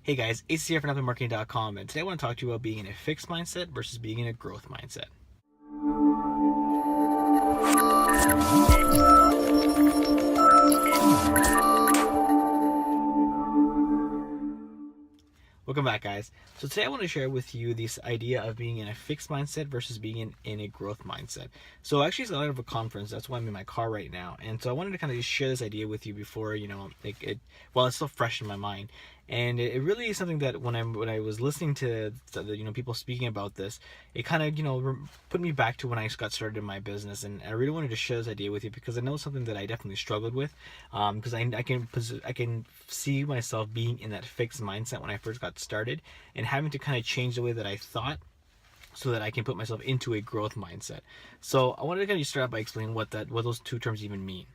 Hey guys, it's here from NetPlay and today I want to talk to you about being in a fixed mindset versus being in a growth mindset. Welcome back, guys. So today I want to share with you this idea of being in a fixed mindset versus being in a growth mindset. So actually it's out of a conference, that's why I'm in my car right now. And so I wanted to kind of just share this idea with you before, while it's still fresh in my mind. And it really is something that when I was listening to the people speaking about this, it kind of put me back to when I got started in my business, and I really wanted to share this idea with you because I know it's something that I definitely struggled with, because I can see myself being in that fixed mindset when I first got started and having to kind of change the way that I thought so that I can put myself into a growth mindset. So I wanted to kind of start out by explaining what those two terms even mean.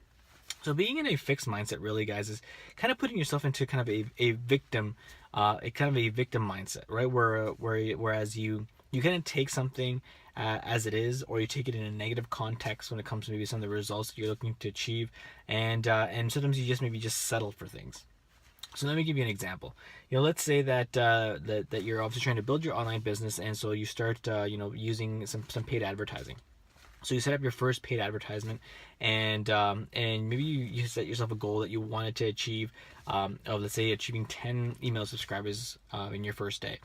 So being in a fixed mindset, really, guys, is kind of putting yourself into kind of a victim, a victim mindset, right? Whereas you kind of take something as it is, or you take it in a negative context when it comes to maybe some of the results that you're looking to achieve, and sometimes you just maybe settle for things. So let me give you an example. Let's say that you're obviously trying to build your online business, and so you start using some paid advertising. So you set up your first paid advertisement, and maybe you set yourself a goal that you wanted to achieve, of, let's say, achieving 10 email subscribers in your first day,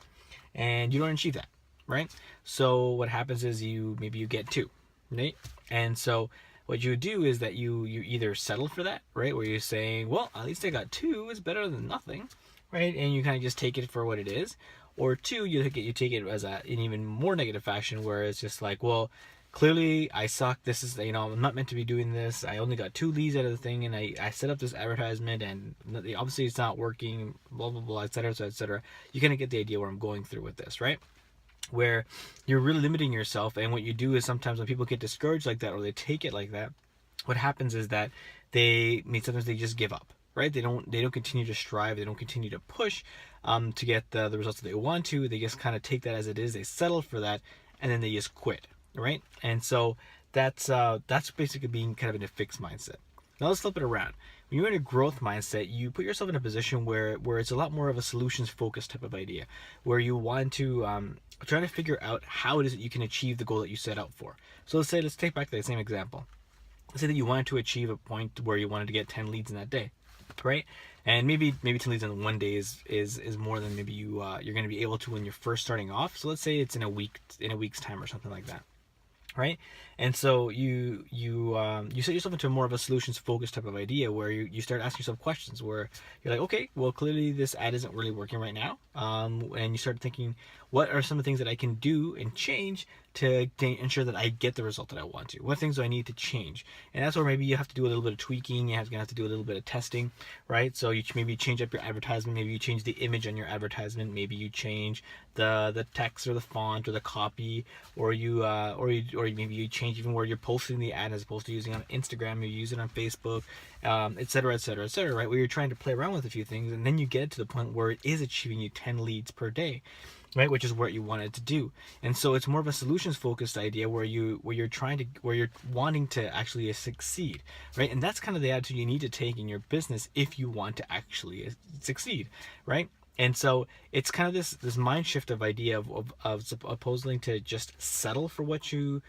and you don't achieve that, right? So what happens is you get two, right? And so what you do is that you either settle for that, right, where you're saying, well, at least I got two, it's better than nothing, right? And you kind of just take it for what it is. Or two, you take it as an even more negative fashion, where it's just like, well, clearly I suck. This is, I'm not meant to be doing this. I only got 2 leads out of the thing, and I set up this advertisement, and obviously it's not working, blah, blah, blah, etc., etc. You kind of get the idea where I'm going through with this, right? Where you're really limiting yourself, and what you do is sometimes when people get discouraged like that, or they take it like that, what happens is that sometimes they just give up, right? They don't continue to strive, they don't continue to push to get the results that they want to. They just kind of take that as it is, they settle for that, and then they just quit, right? And so that's basically being kind of in a fixed mindset. Now let's flip it around. When you're in a growth mindset, you put yourself in a position where it's a lot more of a solutions focused type of idea, where you want to try to figure out how it is that you can achieve the goal that you set out for. So let's take back that same example. Let's say that you wanted to achieve a point where you wanted to get 10 leads in that day, right? And maybe 10 leads in one day is more than maybe you're going to be able to when you're first starting off. So let's say it's in a week's time or something like that, right? And so you set yourself into more of a solutions focused type of idea, where you start asking yourself questions where you're like, okay, well, clearly this ad isn't really working right now, and you start thinking, what are some of the things that I can do and change to ensure that I get the result that I want to? What things do I need to change? And that's where maybe you have to do a little bit of tweaking. You're gonna have to do a little bit of testing, right? So you maybe change up your advertisement. Maybe you change the image on your advertisement. Maybe you change the text or the font or the copy, or maybe you change even where you're posting the ad, as opposed to using it on Instagram, you use it on Facebook, etc., etc., etc., right? Where you're trying to play around with a few things, and then you get to the point where it is achieving you 10 leads per day, right? Which is what you wanted to do. And so it's more of a solutions focused idea where you're wanting to actually succeed, right? And that's kind of the attitude you need to take in your business if you want to actually succeed, right? And so it's kind of this mind shift of idea of opposing to just settle for what you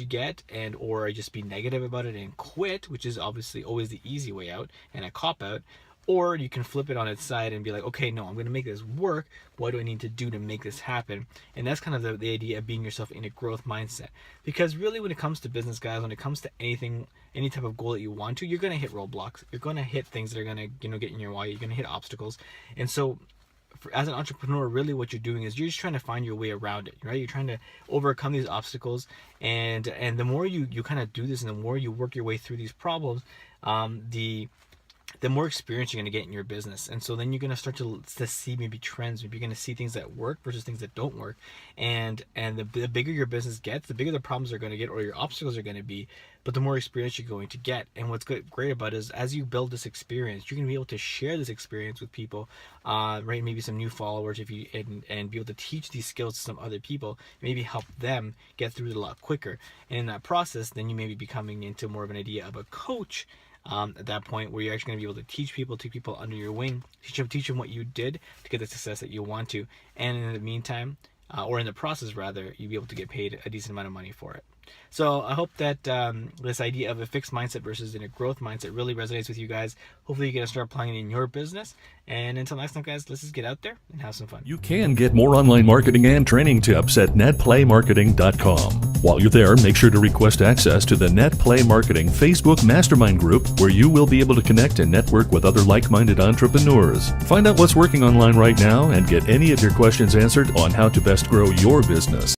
get, and or just be negative about it and quit, which is obviously always the easy way out and a cop out. Or you can flip it on its side and be like, okay, no, I'm going to make this work. What do I need to do to make this happen? And that's kind of the idea of being yourself in a growth mindset. Because really, when it comes to business, guys, when it comes to anything, any type of goal that you want to, you're going to hit roadblocks. You're going to hit things that are going to get in your way. You're going to hit obstacles. And so as an entrepreneur, really what you're doing is you're just trying to find your way around it, right? You're trying to overcome these obstacles, and the more you kind of do this, and the more you work your way through these problems, the more experience you're going to get in your business. And so then you're going to start to see maybe trends. Maybe you're going to see things that work versus things that don't work. And the bigger your business gets, the bigger the problems are going to get, or your obstacles are going to be, but the more experience you're going to get. And what's great about it is, as you build this experience, you're going to be able to share this experience with people, right? Maybe some new followers, and be able to teach these skills to some other people, maybe help them get through it a lot quicker. And in that process, then you may be becoming into more of an idea of a coach, at that point where you're actually going to be able to teach people under your wing, teach them what you did to get the success that you want to, and in the meantime, or in the process rather, you'll be able to get paid a decent amount of money for it. So I hope that this idea of a fixed mindset versus in a growth mindset really resonates with you guys. Hopefully you can start applying it in your business. And until next time, guys, let's just get out there and have some fun. You can get more online marketing and training tips at netplaymarketing.com. While you're there, make sure to request access to the NetPlay Marketing Facebook Mastermind group, where you will be able to connect and network with other like-minded entrepreneurs. Find out what's working online right now and get any of your questions answered on how to best grow your business.